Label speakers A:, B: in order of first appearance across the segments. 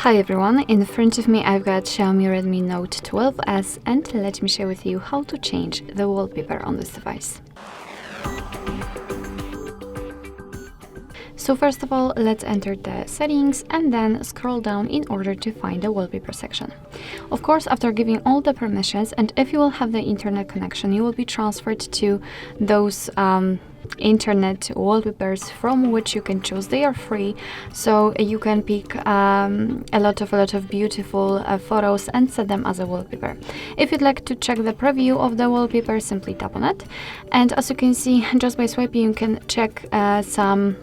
A: Hi everyone, in front of me I've got Xiaomi Redmi Note 12S and let me share with you how to change the wallpaper on this device. So first of all, let's enter the settings and then scroll down in order to find the wallpaper section. Of course, after giving all the permissions, and if you will have the internet connection, you will be transferred to those internet wallpapers from which you can choose. They are free, so you can pick a lot of beautiful photos and set them as a wallpaper. If you'd like to check the preview of the wallpaper, simply tap on it, and as you can see, just by swiping you can check some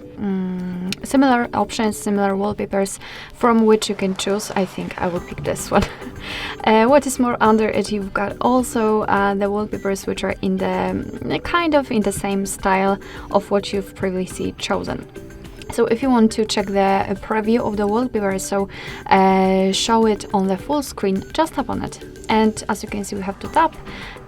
A: similar options, similar wallpapers from which you can choose. I think I will pick this one. What is more, under it you've got also the wallpapers which are in the kind of in the same style of what you've previously chosen. So if you want to check the preview of the wallpaper, so show it on the full screen, just tap on it. And as you can see, we have to tap,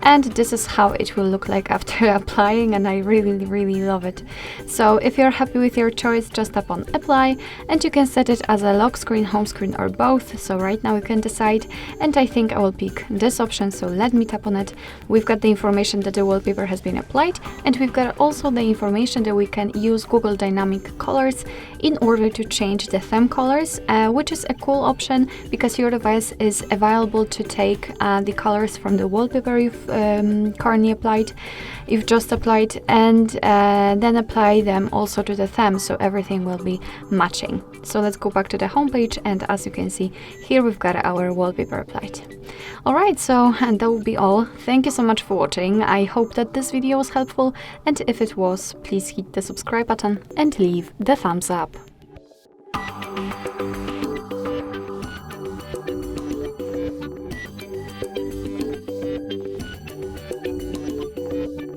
A: and this is how it will look like after applying, and I really love it. So if you're happy with your choice, just tap on apply, and you can set it as a lock screen, home screen, or both. So right now you can decide, and I think I will pick this option, so let me tap on it. We've got the information that the wallpaper has been applied, and we've got also the information that we can use Google Dynamic Colors in order to change the theme colors, which is a cool option because your device is available to take the colors from the wallpaper you've currently applied, you've just applied, and then apply them also to the theme, so everything will be matching. So let's go back to the home page, and as you can see here, we've got our wallpaper applied. Alright, so and that will be all. Thank you so much for watching. I hope that this video was helpful, and if it was, please hit the subscribe button and leave the thumbs up.